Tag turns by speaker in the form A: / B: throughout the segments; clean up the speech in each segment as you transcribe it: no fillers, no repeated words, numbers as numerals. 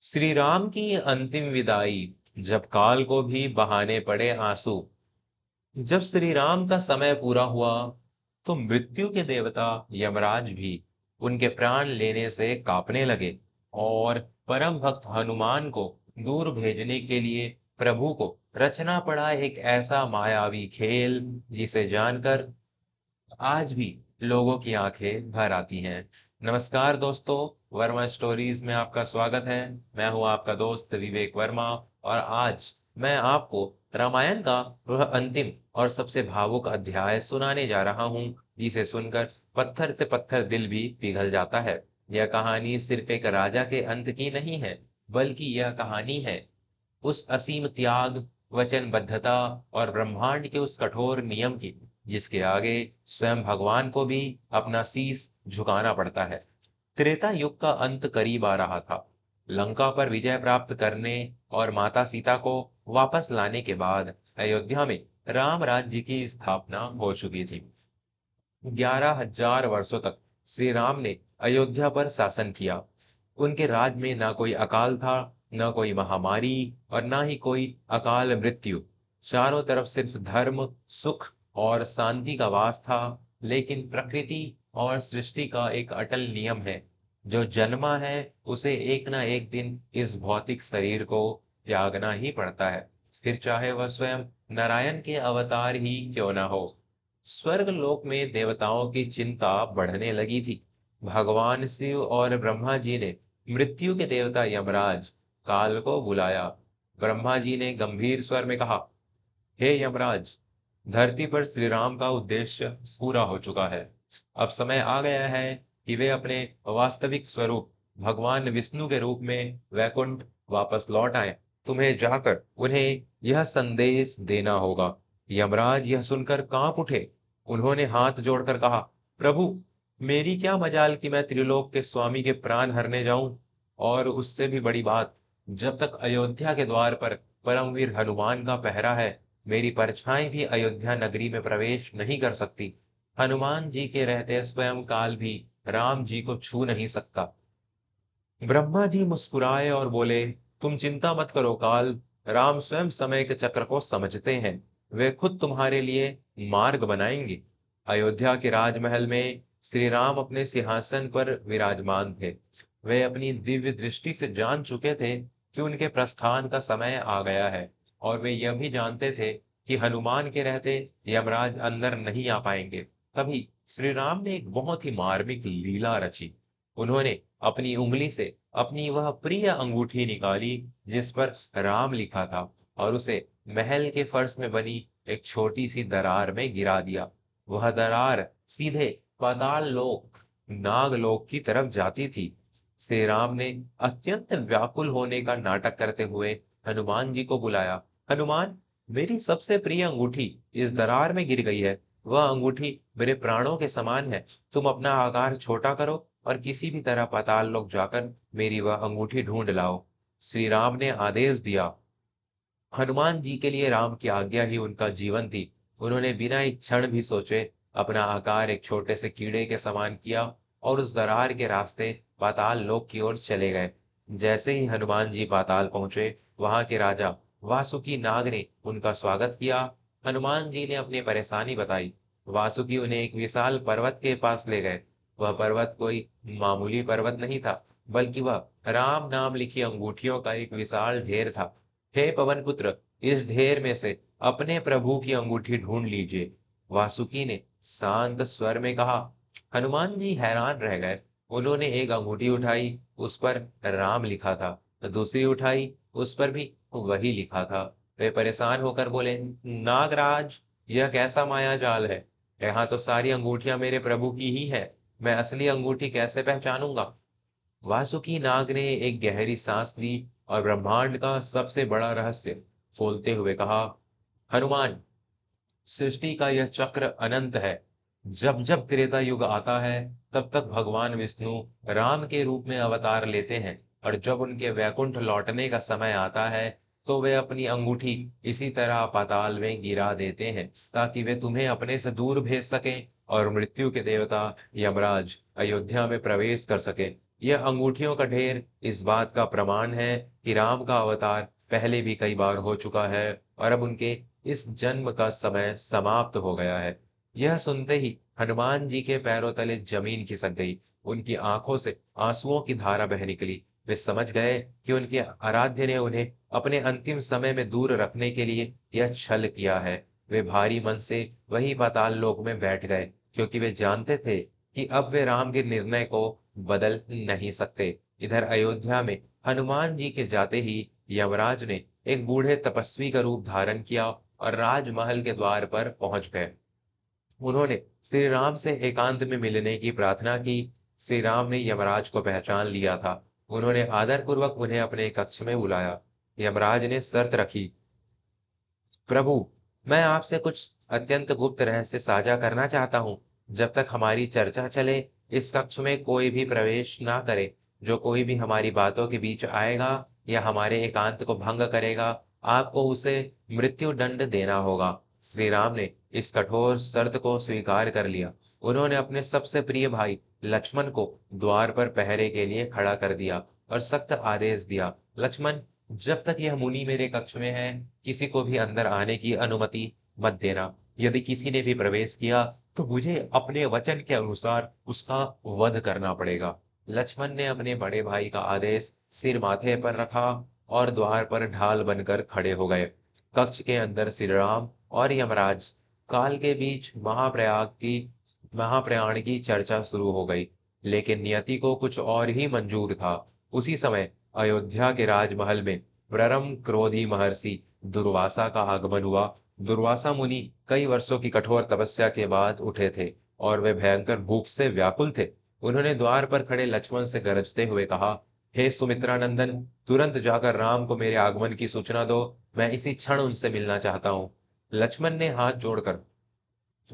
A: श्री राम की अंतिम विदाई। जब काल को भी बहाने पड़े आंसू। जब श्री राम का समय पूरा हुआ तो मृत्यु के देवता यमराज भी उनके प्राण लेने से कांपने लगे और परम भक्त हनुमान को दूर भेजने के लिए प्रभु को रचना पड़ा एक ऐसा मायावी खेल जिसे जानकर आज भी लोगों की आंखें भर आती हैं। नमस्कार दोस्तों, वर्मा स्टोरीज में आपका स्वागत है। मैं हूं आपका दोस्त विवेक वर्मा और आज मैं आपको रामायण का वह अंतिम और सबसे भावुक अध्याय सुनाने जा रहा हूं जिसे सुनकर पत्थर से पत्थर दिल भी पिघल जाता है। यह कहानी सिर्फ एक राजा के अंत की नहीं है, बल्कि यह कहानी है उस असीम त्याग, वचनबद्धता और ब्रह्मांड के उस कठोर नियम की जिसके आगे स्वयं भगवान को भी अपना शीस झुकाना पड़ता है। त्रेता युग का अंत करीब आ रहा था। लंका पर विजय प्राप्त करने और माता सीता को वापस लाने के बाद अयोध्या में राम राज्य की स्थापना हो चुकी थी। 11,000 वर्षों तक श्री राम ने अयोध्या पर शासन किया। उनके राज में ना कोई अकाल था, न कोई महामारी और ना ही कोई अकाल मृत्यु। चारों तरफ सिर्फ धर्म, सुख और शांति का वास था। लेकिन प्रकृति और सृष्टि का एक अटल नियम है, जो जन्मा है उसे एक ना एक दिन इस भौतिक शरीर को त्यागना ही पड़ता है, फिर चाहे वह स्वयं नारायण के अवतार ही क्यों ना हो। स्वर्ग लोक में देवताओं की चिंता बढ़ने लगी थी। भगवान शिव और ब्रह्मा जी ने मृत्यु के देवता यमराज काल को बुलाया। ब्रह्मा जी ने गंभीर स्वर में कहा, हे यमराज, धरती पर श्री राम का उद्देश्य पूरा हो चुका है। अब समय आ गया है कि वे अपने वास्तविक स्वरूप भगवान विष्णु के रूप में वैकुंठ वापस लौट आए। तुम्हें जाकर उन्हें यह संदेश देना होगा। यमराज यह सुनकर कांप उठे। उन्होंने हाथ जोड़कर कहा, प्रभु, मेरी क्या मजाल कि मैं त्रिलोक के स्वामी के प्राण हरने जाऊं। और उससे भी बड़ी बात, जब तक अयोध्या के द्वार पर परमवीर हनुमान का पहरा है, मेरी परछाई भी अयोध्या नगरी में प्रवेश नहीं कर सकती। हनुमान जी के रहते स्वयं काल भी राम जी को छू नहीं सकता। ब्रह्मा जी मुस्कुराए और बोले, तुम चिंता मत करो काल। राम स्वयं समय के चक्र को समझते हैं। वे खुद तुम्हारे लिए मार्ग बनाएंगे। अयोध्या के राजमहल में श्री राम अपने सिंहासन पर विराजमान थे। वे अपनी दिव्य दृष्टि से जान चुके थे कि उनके प्रस्थान का समय आ गया है, और वे यह भी जानते थे कि हनुमान के रहते यमराज अंदर नहीं आ पाएंगे। तभी श्री राम ने एक बहुत ही मार्मिक लीला रची। उन्होंने अपनी उंगली से अपनी वह प्रिय अंगूठी निकाली जिस पर राम लिखा था, और उसे महल के फर्श में बनी एक छोटी सी दरार में गिरा दिया। वह दरार सीधे पाताल लोक, नागलोक की तरफ जाती थी। श्री राम ने अत्यंत व्याकुल होने का नाटक करते हुए हनुमान जी को बुलाया। हनुमान, मेरी सबसे प्रिय अंगूठी इस दरार में गिर गई है। वह अंगूठी मेरे प्राणों के समान है। तुम अपना आकार छोटा करो और किसी भी तरह पाताल लोक जाकर मेरी वह अंगूठी ढूंढ लाओ। श्री राम ने आदेश दिया। हनुमान जी के लिए राम की आज्ञा ही उनका जीवन थी। उन्होंने बिना एक क्षण भी सोचे अपना आकार एक छोटे से कीड़े के समान किया और उस दरार के रास्ते पाताल लोक की ओर चले गए। जैसे ही हनुमान जी पाताल पहुंचे, वहां के राजा वासुकी नाग ने उनका स्वागत किया। हनुमान जी ने अपनी परेशानी बताई। वासुकी उन्हें एक विशाल पर्वत के पास ले गए। वह पर्वत कोई मामूली पर्वत नहीं था, बल्कि वह राम नाम लिखी अंगूठियों का एक विशाल ढेर था। हे पवन पुत्र, इस ढेर में से अपने प्रभु की अंगूठी ढूंढ लीजिए। वासुकी ने शांत स्वर में कहा। हनुमान जी हैरान रह गए। उन्होंने एक अंगूठी उठाई, उस पर राम लिखा था। दूसरी उठाई, उस पर भी वही लिखा था। वे परेशान होकर बोले, नागराज, यह कैसा माया जाल है। यहाँ तो सारी अंगूठियां मेरे प्रभु की ही है। मैं असली अंगूठी कैसे पहचानूंगा। वासुकी नाग ने एक गहरी सांस ली और ब्रह्मांड का सबसे बड़ा रहस्य खोलते हुए कहा, हनुमान, सृष्टि का यह चक्र अनंत है। जब जब त्रेता युग आता है, तब तक भगवान विष्णु राम के रूप में अवतार लेते हैं, और जब उनके वैकुंठ लौटने का समय आता है, तो वे अपनी अंगूठी इसी तरह पाताल में गिरा देते हैं, ताकि वे तुम्हें अपने से दूर भेज सकें और मृत्यु के देवता यमराज अयोध्या में प्रवेश कर सके। यह अंगूठियों का ढेर इस बात का प्रमाण है कि राम का अवतार पहले भी कई बार हो चुका है और अब उनके इस जन्म का समय समाप्त हो गया है। यह सुनते ही हनुमान जी के पैरों तले जमीन खिसक गई। उनकी आंखों से आंसुओं की धारा बह निकली। वे समझ गए कि उनके आराध्य ने उन्हें अपने अंतिम समय में दूर रखने के लिए यह छल किया है। वे भारी मन से वही पाताल लोक में बैठ गए, क्योंकि वे जानते थे कि अब वे राम के निर्णय को बदल नहीं सकते। इधर अयोध्या में हनुमान जी के जाते ही यमराज ने एक बूढ़े तपस्वी का रूप धारण किया और राजमहल के द्वार पर पहुंच गए। उन्होंने श्री राम से एकांत में मिलने की प्रार्थना की। श्री राम ने यमराज को पहचान लिया था। उन्होंने आदरपूर्वक उन्हें अपने कक्ष में बुलाया। यमराज ने शर्त रखी, प्रभु, मैं आपसे कुछ अत्यंत गुप्त रहस्य साझा करना चाहता हूँ। जब तक हमारी चर्चा चले, इस कक्ष में कोई भी प्रवेश ना करे। जो कोई भी हमारी बातों के बीच आएगा या हमारे एकांत को भंग करेगा, आपको उसे मृत्यु दंड देना होगा। श्री राम ने इस कठोर शर्त को स्वीकार कर लिया। उन्होंने अपने सबसे प्रिय भाई लक्ष्मण को द्वार पर पहरे के लिए खड़ा कर दिया और सख्त आदेश दिया, लक्ष्मण, जब तक यह मुनि मेरे कक्ष में है, किसी को भी अंदर आने की अनुमति मत देना। यदि किसी ने भी प्रवेश किया तो मुझे अपने वचन के अनुसार उसका वध करना पड़ेगा। लक्ष्मण ने अपने बड़े भाई का आदेश सिर माथे पर रखा और द्वार पर ढाल बनकर खड़े हो गए। कक्ष के अंदर श्री राम और यमराज काल के बीच महाप्रयाण की चर्चा शुरू हो गई। लेकिन नियति को कुछ और ही मंजूर था। उसी समय अयोध्या के राजमहल में परम क्रोधी महर्षि दुर्वासा का आगमन हुआ। दुर्वासा मुनि कई वर्षों की कठोर तपस्या के बाद उठे थे और वे भयंकर भूख से व्याकुल थे। उन्होंने द्वार पर खड़े लक्ष्मण से गरजते हुए कहा, हे सुमित्रा नंदन, तुरंत जाकर राम को मेरे आगमन की सूचना दो। मैं इसी क्षण उनसे मिलना चाहता हूँ। लक्ष्मण ने हाथ जोड़कर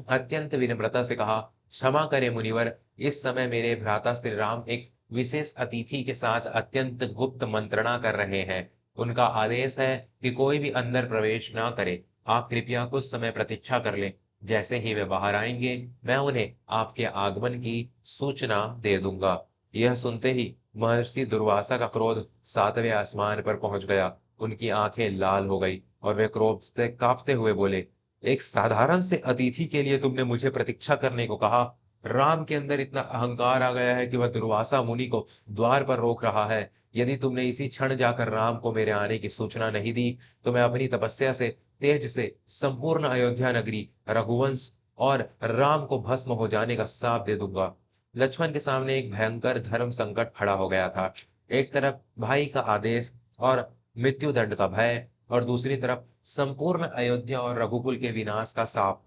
A: अत्यंत विनम्रता से कहा, क्षमा करें मुनिवर, इस समय मेरे भ्राता श्री राम एक विशेष अतिथि के साथ अत्यंत गुप्त मंत्रणा कर रहे हैं। उनका आदेश है कि कोई भी अंदर प्रवेश ना करे। आप कृपया कुछ समय प्रतीक्षा कर लें। जैसे ही वे बाहर आएंगे, मैं उन्हें आपके आगमन की सूचना दे दूंगा। यह सुनते ही महर्षि दुर्वासा का क्रोध सातवें आसमान पर पहुंच गया। उनकी आंखें लाल हो गई और वे क्रोध से कांपते हुए बोले, एक साधारण से अतिथि के लिए तुमने मुझे प्रतीक्षा करने को कहा। राम के अंदर इतना अहंकार आ गया है कि वह दुर्वासा मुनि को द्वार पर रोक रहा है। यदि तुमने इसी क्षण जाकर राम को मेरे आने की सूचना नहीं दी, तो मैं अपनी तपस्या से तेज से संपूर्ण अयोध्या नगरी, रघुवंश और राम को भस्म हो जाने का शाप दे दूंगा। लक्ष्मण के सामने एक भयंकर धर्म संकट खड़ा हो गया था। एक तरफ भाई का आदेश और मृत्यु दंड का भय, और दूसरी तरफ संपूर्ण अयोध्या और रघुकुल के विनाश का साप।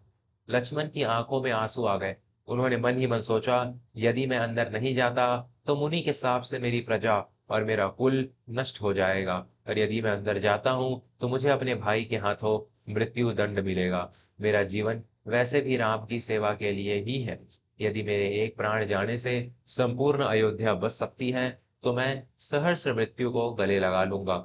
A: लक्ष्मण की आंखों में आंसू आ गए। उन्होंने मन ही मन सोचा, यदि मैं अंदर नहीं जाता तो मुनि के साप से मेरी प्रजा और मेरा कुल नष्ट हो जाएगा, और यदि मैं अंदर जाता हूं तो मुझे अपने भाई के हाथों मृत्यु दंड मिलेगा। मेरा जीवन वैसे भी राम की सेवा के लिए ही है। यदि मेरे एक प्राण जाने से संपूर्ण अयोध्या बच सकती है, तो मैं सहर्ष मृत्यु को गले लगा लूंगा।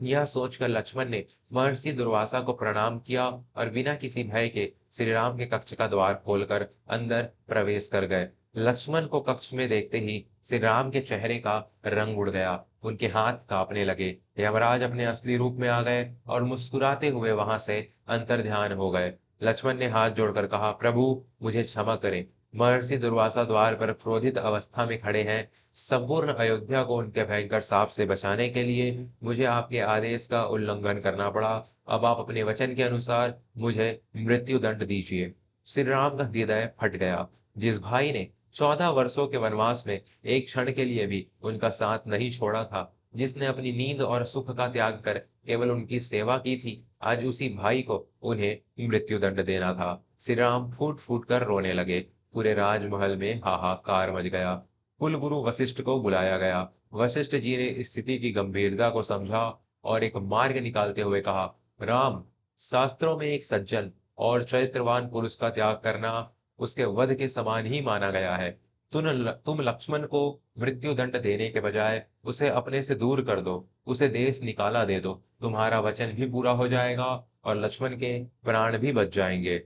A: यह सोचकर लक्ष्मण ने महर्षि दुर्वासा को प्रणाम किया और बिना किसी भय के श्री राम के कक्ष का द्वार खोलकर अंदर प्रवेश कर गए। लक्ष्मण को कक्ष में देखते ही श्री राम के चेहरे का रंग उड़ गया। उनके हाथ कांपने लगे। यमराज अपने असली रूप में आ गए और मुस्कुराते हुए वहां से अंतर्ध्यान हो गए। लक्ष्मण ने हाथ जोड़कर कहा, प्रभु, मुझे क्षमा करें। महर्षि दुर्वासा द्वार पर क्रोधित अवस्था में खड़े हैं। संपूर्ण अयोध्या को उनके भयंकर साप से बचाने के लिए मुझे आपके आदेश का उल्लंघन करना पड़ा। अब आप अपने वचन के अनुसार मुझे मृत्यु दंड दीजिए। श्री राम का हृदय फट गया। जिस भाई ने 14 वर्षों के वनवास में एक क्षण के लिए भी उनका साथ नहीं छोड़ा था, जिसने अपनी नींद और सुख का त्याग कर केवल उनकी सेवा की थी, आज उसी भाई को उन्हें मृत्यु दंड देना था। श्री राम फूट फूट कर रोने लगे। पूरे राजमहल में हाहाकार मच गया। कुल गुरु वशिष्ठ को बुलाया गया। वशिष्ठ जी ने स्थिति की गंभीरता को समझा और एक मार्ग निकालते हुए कहा, राम, शास्त्रों में एक सज्जन और चरित्रवान पुरुष का त्याग करना उसके वध के समान ही माना गया है। तुम लक्ष्मण को मृत्यु दंड देने के बजाय उसे अपने से दूर कर दो, उसे देश निकाला दे दो। तुम्हारा वचन भी पूरा हो जाएगा और लक्ष्मण के प्राण भी बच जाएंगे।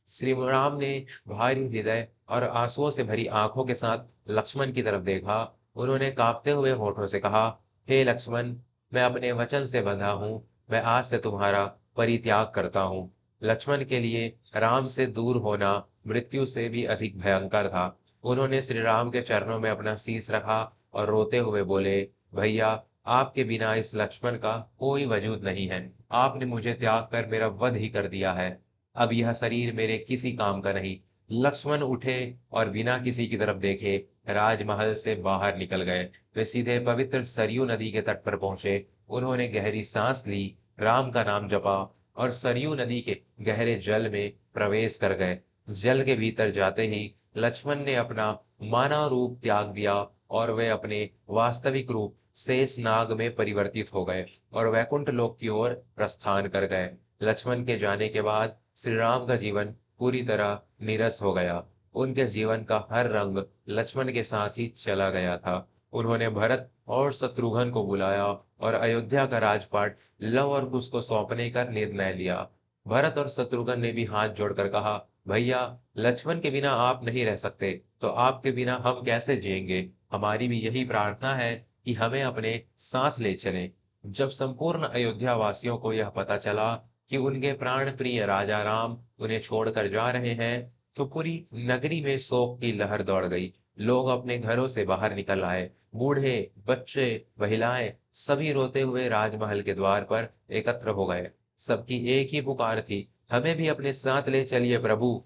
A: श्री राम ने भारी हृदय और आंसुओं से भरी आंखों के साथ लक्ष्मण की तरफ देखा। उन्होंने कांपते हुए होठों से कहा, हे लक्ष्मण, मैं अपने वचन से बंधा हूँ, मैं आज से तुम्हारा परित्याग करता हूँ। लक्ष्मण के लिए राम से दूर होना मृत्यु से भी अधिक भयंकर था। उन्होंने श्री राम के चरणों में अपना शीश रखा और रोते हुए बोले, भैया, आपके बिना इस लक्ष्मण का कोई वजूद नहीं है। आपने मुझे त्याग कर मेरा वध ही कर दिया है। अब यह शरीर मेरे किसी काम का नहीं। लक्ष्मण उठे और बिना किसी की तरफ देखे राजमहल से बाहर निकल गए। वे सीधे पवित्र सरयू नदी के तट पर पहुंचे। उन्होंने गहरी सांस ली, राम का नाम जपा और सरयू नदी के गहरे जल में प्रवेश कर गए। जल के भीतर जाते ही लक्ष्मण ने अपना मानव रूप त्याग दिया और वे अपने वास्तविक रूप शेष नाग में परिवर्तित हो गए और वैकुंठ लोक की ओर प्रस्थान कर गए। लक्ष्मण के जाने के बाद श्री राम का जीवन पूरी तरह नीरस हो गया। उनके जीवन का हर रंग लक्ष्मण के साथ ही चला गया था। उन्होंने भरत और शत्रुघ्न को बुलाया और अयोध्या का राजपाट लव और कुश को सौंपने का निर्णय लिया। भरत और शत्रुघ्न ने भी हाथ जोड़कर कहा, भैया, लक्ष्मण के बिना आप नहीं रह सकते, तो आपके बिना हम कैसे जिएंगे। हमारी भी यही प्रार्थना है कि हमें अपने साथ ले चलें। जब संपूर्ण अयोध्या वासियों को यह पता चला कि उनके प्राण प्रिय राजा राम उन्हें छोड़कर जा रहे हैं, तो पूरी नगरी में शोक की लहर दौड़ गई। लोग अपने घरों से बाहर निकल आए। बूढ़े, बच्चे, महिलाएं सभी रोते हुए राजमहल के द्वार पर एकत्र हो गए। सबकी एक ही पुकार थी, हमें भी अपने साथ ले चलिए प्रभु।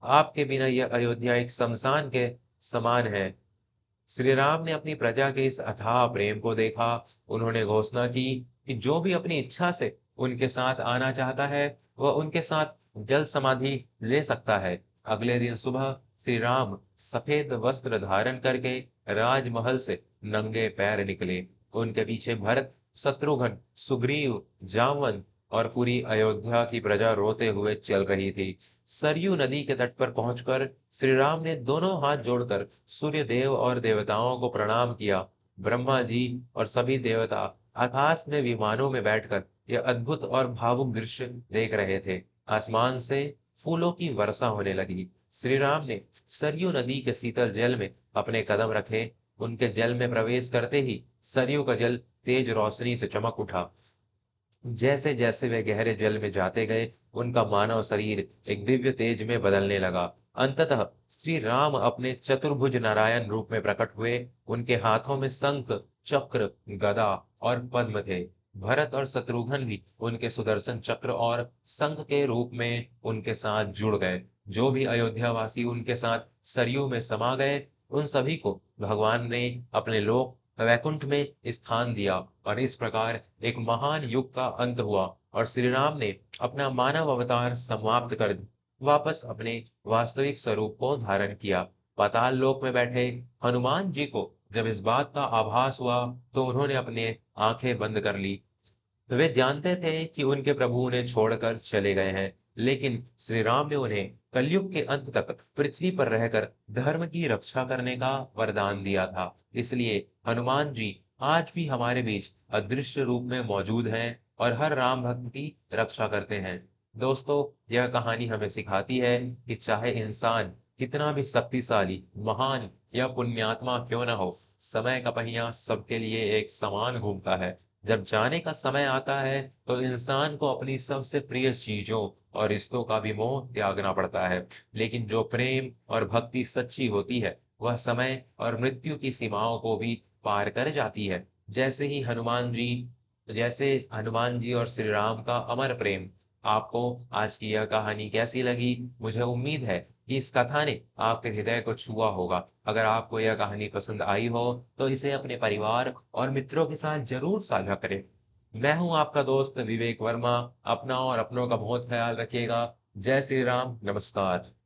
A: आपके बिना यह अयोध्या एक शमशान के समान है। श्री राम ने अपनी प्रजा के इस अथाह प्रेम को देखा। उन्होंने घोषणा की कि जो भी अपनी इच्छा से उनके साथ आना चाहता है, वह उनके साथ जल समाधि ले सकता है। अगले दिन सुबह श्री राम सफेद वस्त्र धारण करके राजमहल से नंगे पैर निकले। उनके पीछे भरत, शत्रुघ्न, सुग्रीव, जामवंत और पूरी अयोध्या की प्रजा रोते हुए चल रही थी। सरयू नदी के तट पर पहुंचकर श्री राम ने दोनों हाथ जोड़कर सूर्य देव और देवताओं को प्रणाम किया। ब्रह्मा जी और सभी देवता आकाश में विमानों में बैठकर यह अद्भुत और भावुक दृश्य देख रहे थे। आसमान से फूलों की वर्षा होने लगी। श्री राम ने सरयू नदी के शीतल जल में अपने कदम रखे। उनके जल में प्रवेश करते ही सरयू का जल तेज रोशनी से चमक उठा। जैसे जैसे वे गहरे जल में जाते गए, उनका मानव शरीर एक दिव्य तेज में बदलने लगा। अंततः श्री राम अपने चतुर्भुज नारायण रूप में प्रकट हुए। उनके हाथों में शंख, चक्र, गदा और पद्म थे। भरत और शत्रुघ्न भी उनके सुदर्शन चक्र और शंख के रूप में उनके साथ जुड़ गए। जो भी अयोध्या वासी उनके साथ सरयू में समा गए, उन सभी को भगवान ने अपने लोक वैकुंठ में स्थान दिया और इस प्रकार एक महान युग का अंत हुआ और श्री राम ने अपना मानव अवतार समाप्त कर वापस अपने वास्तविक स्वरूप को धारण किया। पाताल लोक में बैठे हनुमान जी को जब इस बात का आभास हुआ, तो उन्होंने अपने आंखें बंद कर ली। वे जानते थे कि उनके प्रभु उन्हें छोड़कर चले गए हैं, लेकिन श्री राम ने उन्हें कलयुग के अंत तक पृथ्वी पर रहकर धर्म की रक्षा करने का वरदान दिया था। इसलिए हनुमान जी आज भी हमारे बीच अदृश्य रूप में मौजूद हैं और हर राम भक्त की रक्षा करते हैं। दोस्तों, यह कहानी हमें सिखाती है कि चाहे इंसान कितना भी शक्तिशाली, महान या पुण्यात्मा क्यों न हो, समय का पहिया सबके लिए एक समान घूमता है। जब जाने का समय आता है, तो इंसान को अपनी सबसे प्रिय चीजों और रिश्तों का भी मोह त्यागना पड़ता है। लेकिन जो प्रेम और भक्ति सच्ची होती है, वह समय और मृत्यु की सीमाओं को भी पार कर जाती है। जैसे हनुमान जी और श्री राम का अमर प्रेम। आपको आज की यह कहानी कैसी लगी? मुझे उम्मीद है कि इस कथा ने आपके हृदय को छुआ होगा। अगर आपको यह कहानी पसंद आई हो, तो इसे अपने परिवार और मित्रों के साथ जरूर साझा करें। मैं हूं आपका दोस्त विवेक वर्मा। अपना और अपनों का बहुत ख्याल रखिएगा। जय श्री राम। नमस्कार।